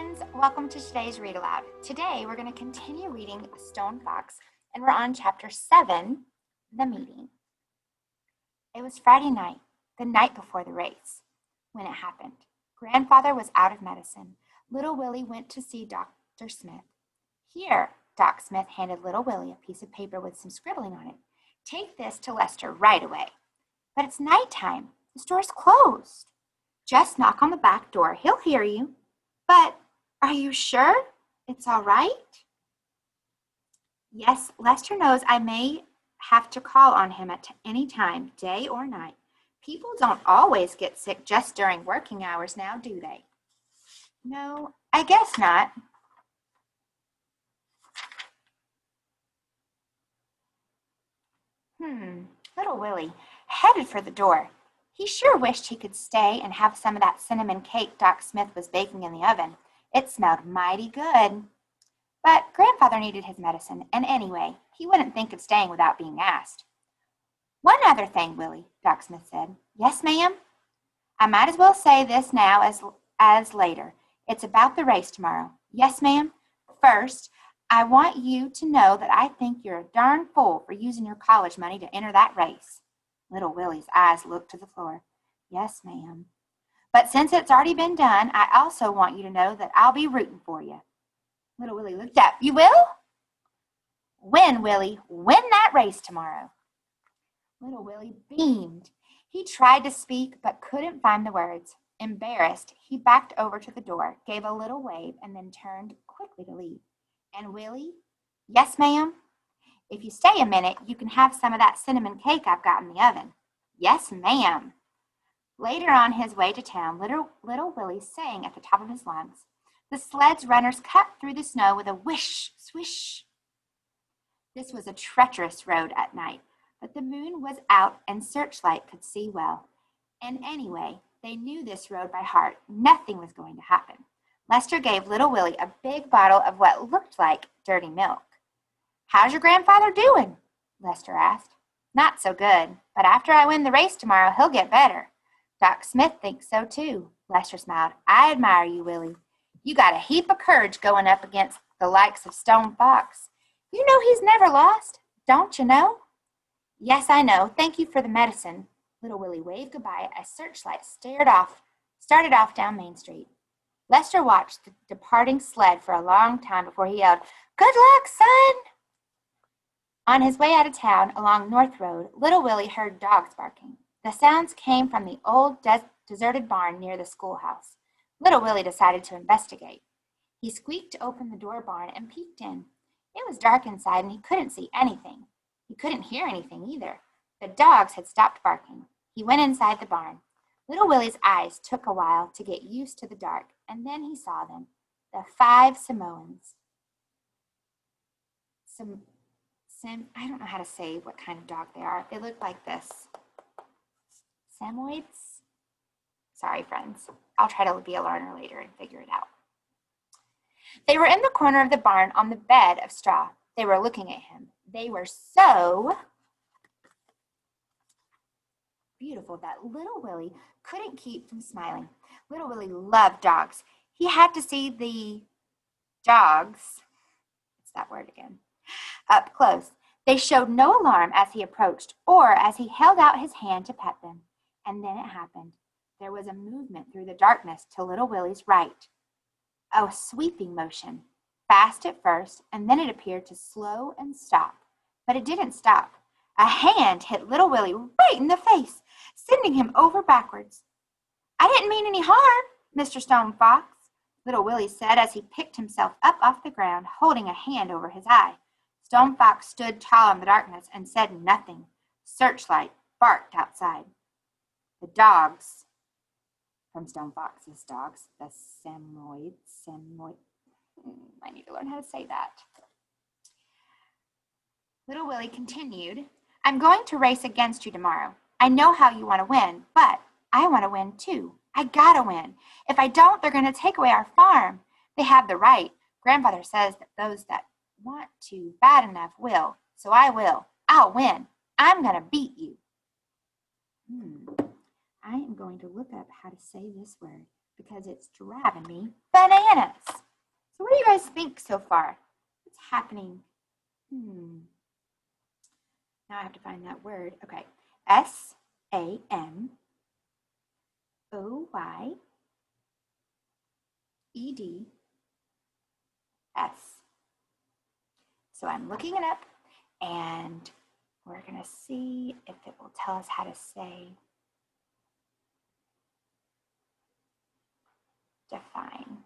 friends, welcome to today's Read Aloud. Today we're going to continue reading Stone Fox, and we're on chapter 7, The Meeting. It was Friday night, the night before the race, when it happened. Grandfather was out of medicine. Little Willie went to see Dr. Smith. Here, Doc Smith handed Little Willie a piece of paper with some scribbling on it. Take this to Lester right away. But it's nighttime. The store's closed. Just knock on the back door. He'll hear you. But are you sure it's all right? Yes, Lester knows I may have to call on him at any time, day or night. People don't always get sick just during working hours now, do they? No, I guess not. Little Willie headed for the door. He sure wished he could stay and have some of that cinnamon cake Doc Smith was baking in the oven. It smelled mighty good. But Grandfather needed his medicine, and anyway, he wouldn't think of staying without being asked. One other thing, Willie, Doc Smith said. Yes, ma'am? I might as well say this now as later. It's about the race tomorrow. Yes, ma'am? First, I want you to know that I think you're a darn fool for using your college money to enter that race. Little Willie's eyes looked to the floor. Yes, ma'am. But since it's already been done, I also want you to know that I'll be rooting for you. Little Willie looked up. You will? Win, Willie. Win that race tomorrow. Little Willie beamed. He tried to speak, but couldn't find the words. Embarrassed, he backed over to the door, gave a little wave, and then turned quickly to leave. And Willie? Yes, ma'am? If you stay a minute, you can have some of that cinnamon cake I've got in the oven. Yes, ma'am. Later on his way to town, little Willie sang at the top of his lungs. The sled's runners cut through the snow with a whish, swish. This was a treacherous road at night, but the moon was out and Searchlight could see well. And anyway, they knew this road by heart. Nothing was going to happen. Lester gave Little Willie a big bottle of what looked like dirty milk. How's your grandfather doing? Lester asked. Not so good, but after I win the race tomorrow, he'll get better. Doc Smith thinks so too. Lester smiled. I admire you, Willie. You got a heap of courage going up against the likes of Stone Fox. You know he's never lost, don't you know? Yes, I know. Thank you for the medicine. Little Willie waved goodbye as Searchlight started off down Main Street. Lester watched the departing sled for a long time before he yelled, Good luck, son! On his way out of town along North Road, Little Willie heard dogs barking. The sounds came from the old deserted barn near the schoolhouse. Little Willie decided to investigate. He squeaked open the door barn and peeked in. It was dark inside and he couldn't see anything. He couldn't hear anything either. The dogs had stopped barking. He went inside the barn. Little Willie's eyes took a while to get used to the dark, and then he saw them, the 5 Samoans. I don't know how to say what kind of dog they are. They look like this. Samoyeds? Sorry, friends. I'll try to be a learner later and figure it out. They were in the corner of the barn on the bed of straw. They were looking at him. They were so beautiful that Little Willie couldn't keep from smiling. Little Willie loved dogs. He had to see the dogs, it's that word again, up close. They showed no alarm as he approached or as he held out his hand to pet them. And then it happened. There was a movement through the darkness to Little Willie's right. A sweeping motion, fast at first, and then it appeared to slow and stop. But it didn't stop. A hand hit Little Willie right in the face, sending him over backwards. I didn't mean any harm, Mr. Stone Fox, Little Willie said as he picked himself up off the ground, holding a hand over his eye. Stone Fox stood tall in the darkness and said nothing. Searchlight barked outside. The dogs from Stone Fox's dogs, the Samoyeds, I need to learn how to say that. Little Willie continued, I'm going to race against you tomorrow. I know how you want to win, but I want to win too. I gotta win. If I don't, they're going to take away our farm. They have the right. Grandfather says that those that want to bad enough will, so I will. I'll win. I'm going to beat you. I am going to look up how to say this word because it's driving me bananas. So what do you guys think so far? What's happening? Now I have to find that word. Okay. SAMOYED. So I'm looking it up, and we're going to see if it will tell us how to say define.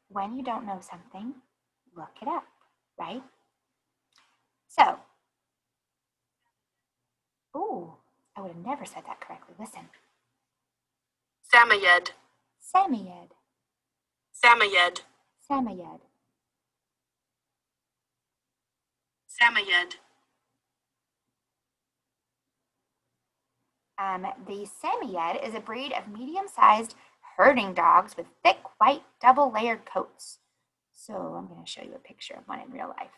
When you don't know something, look it up, right? So, I would have never said that correctly. Listen. Samoyed. Samoyed. Samoyed. Samoyed. Samoyed. The Samoyed is a breed of medium-sized herding dogs with thick white double-layered coats. So I'm going to show you a picture of one in real life.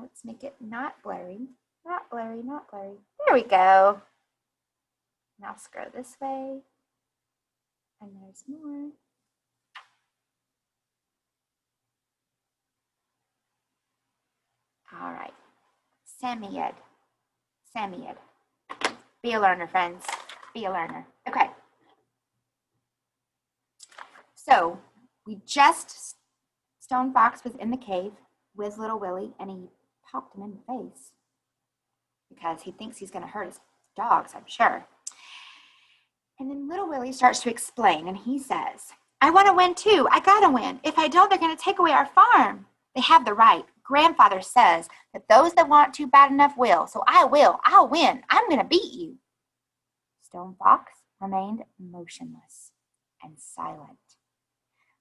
Let's make it not blurry. Not blurry, not blurry. There we go. Now scroll this way. And there's more. All right. Samoyed. Samoyed. Be a learner, friends. Be a learner. Okay. So Stone Fox was in the cave with Little Willie, and he popped him in the face because he thinks he's going to hurt his dogs, I'm sure. And then Little Willie starts to explain, and he says, I want to win too. I got to win. If I don't, they're going to take away our farm. They have the right. Grandfather says that those that want to bad enough will. So I will. I'll win. I'm going to beat you. Stone Fox remained motionless and silent.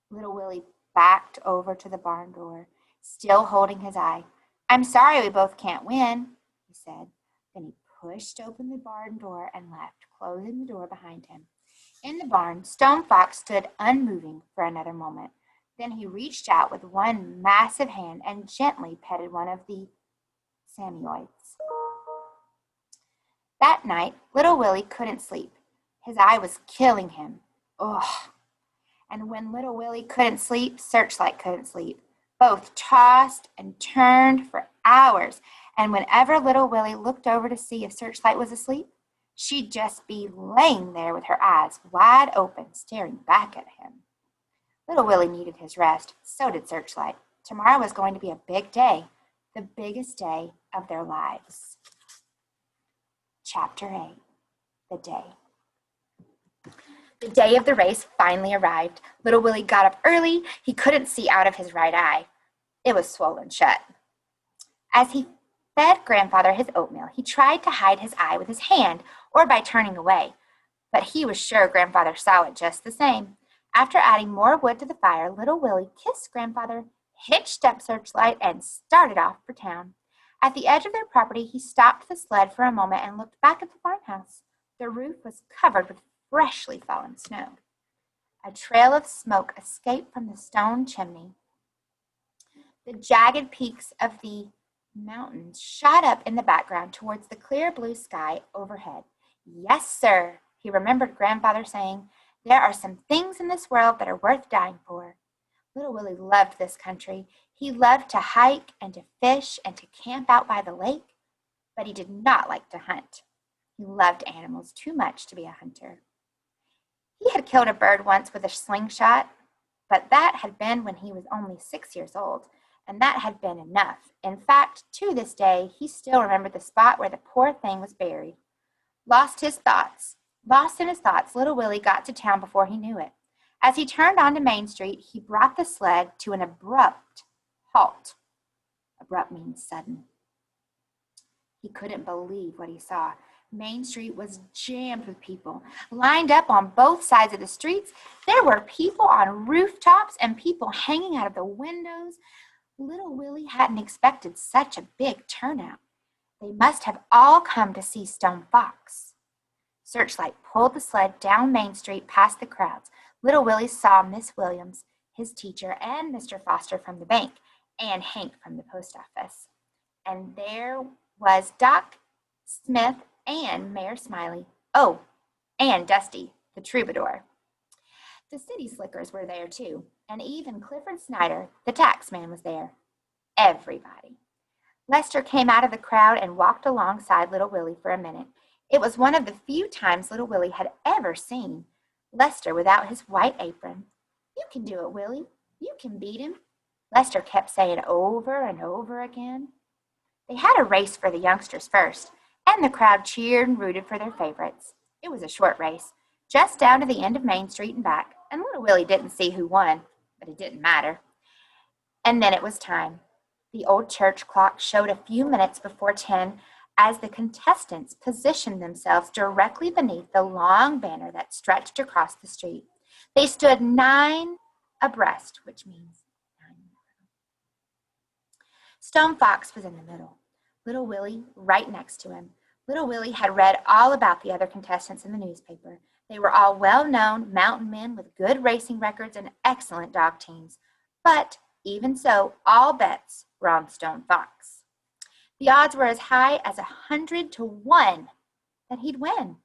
Little Willie backed over to the barn door, still holding his eye. I'm sorry we both can't win, he said. Then he pushed open the barn door and left, closing the door behind him. In the barn, Stone Fox stood unmoving for another moment. Then he reached out with one massive hand and gently petted one of the Samoyeds. That night, Little Willie couldn't sleep. His eye was killing him. Ugh. And when Little Willie couldn't sleep, Searchlight couldn't sleep. Both tossed and turned for hours, and whenever Little Willie looked over to see if Searchlight was asleep, she'd just be laying there with her eyes wide open, staring back at him. Little Willie needed his rest. So did Searchlight. Tomorrow was going to be a big day, the biggest day of their lives. Chapter 8, The Day. The day of the race finally arrived. Little Willie got up early. He couldn't see out of his right eye. It was swollen shut. As he fed Grandfather his oatmeal, he tried to hide his eye with his hand or by turning away, but he was sure Grandfather saw it just the same. After adding more wood to the fire, Little Willie kissed Grandfather, hitched up Searchlight, and started off for town. At the edge of their property, he stopped the sled for a moment and looked back at the farmhouse. The roof was covered with freshly fallen snow. A trail of smoke escaped from the stone chimney. The jagged peaks of the mountains shot up in the background towards the clear blue sky overhead. Yes, sir, he remembered Grandfather saying, there are some things in this world that are worth dying for. Little Willie loved this country. He loved to hike and to fish and to camp out by the lake, but he did not like to hunt. He loved animals too much to be a hunter. He had killed a bird once with a slingshot, but that had been when he was only 6 years old, and that had been enough. In fact, to this day, he still remembered the spot where the poor thing was buried. Lost in his thoughts, Little Willie got to town before he knew it. As he turned onto Main Street, he brought the sled to an abrupt halt. Abrupt means sudden. He couldn't believe what he saw. Main Street was jammed with people. Lined up on both sides of the streets, there were people on rooftops and people hanging out of the windows. Little Willie hadn't expected such a big turnout. They must have all come to see Stone Fox. Searchlight pulled the sled down Main Street past the crowds. Little Willie saw Miss Williams, his teacher, and Mr. Foster from the bank, and Hank from the post office. And there was Doc Smith and Mayor Smiley. Oh, and Dusty, the troubadour. The city slickers were there too, and even Clifford Snyder, the taxman, was there. Everybody. Lester came out of the crowd and walked alongside Little Willie for a minute. It was one of the few times Little Willie had ever seen Lester without his white apron. "You can do it, Willie. You can beat him," Lester kept saying over and over again. They had a race for the youngsters first, and the crowd cheered and rooted for their favorites. It was a short race, just down to the end of Main Street and back, and Little Willie didn't see who won, but it didn't matter. And then it was time. The old church clock showed a few minutes before 10 as the contestants positioned themselves directly beneath the long banner that stretched across the street. They stood 9 abreast, which means 9. Stone Fox was in the middle, Little Willie right next to him. Little Willie had read all about the other contestants in the newspaper. They were all well-known mountain men with good racing records and excellent dog teams. But even so, all bets were on Stone Fox. The odds were as high as 100 to 1 that he'd win.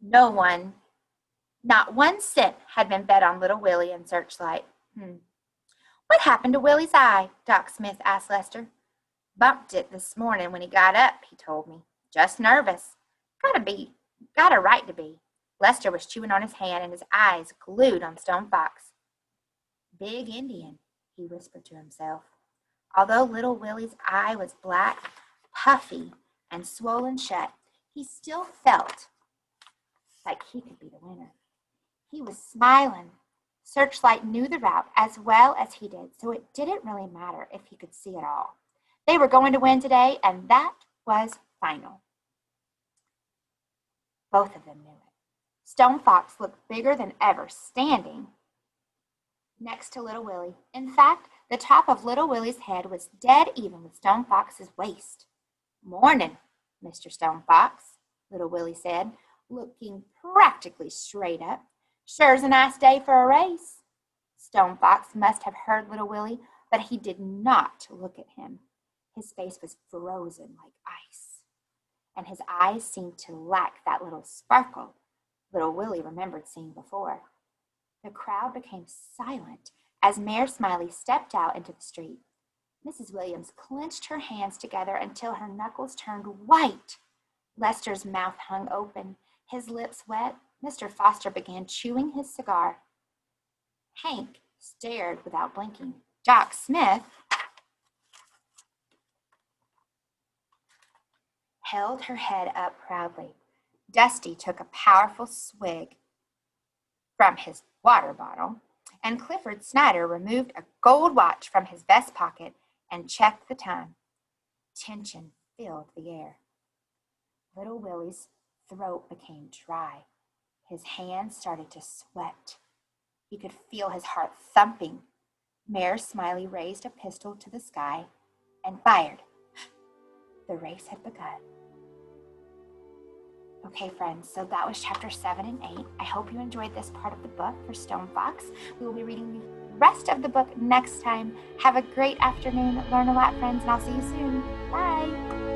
Not 1 cent had been bet on Little Willie and Searchlight. "What happened to Willie's eye?" Doc Smith asked Lester. "Bumped it this morning when he got up," he told me. "Just nervous. Got a right to be." Lester was chewing on his hand and his eyes glued on Stone Fox. "Big Indian," he whispered to himself. Although Little Willie's eye was black, puffy, and swollen shut, he still felt like he could be the winner. He was smiling. Searchlight knew the route as well as he did, so it didn't really matter if he could see it all. They were going to win today, and that was final. Both of them knew it. Stone Fox looked bigger than ever standing next to Little Willie. In fact, the top of Little Willie's head was dead even with Stone Fox's waist. "Morning, Mr. Stone Fox," Little Willie said, looking practically straight up. "Sure's a nice day for a race." Stone Fox must have heard Little Willie, but he did not look at him. His face was frozen like ice, and his eyes seemed to lack that little sparkle Little Willie remembered seeing before. The crowd became silent as Mayor Smiley stepped out into the street. Mrs. Williams clenched her hands together until her knuckles turned white. Lester's mouth hung open, his lips wet. Mr. Foster began chewing his cigar. Hank stared without blinking. Doc Smith held her head up proudly. Dusty took a powerful swig from his water bottle, and Clifford Snyder removed a gold watch from his vest pocket and checked the time. Tension filled the air. Little Willie's throat became dry. His hands started to sweat. He could feel his heart thumping. Mayor Smiley raised a pistol to the sky and fired. The race had begun. Okay, friends, so that was chapter 7 and 8. I hope you enjoyed this part of the book for Stone Fox. We will be reading the rest of the book next time. Have a great afternoon. Learn a lot, friends, and I'll see you soon. Bye.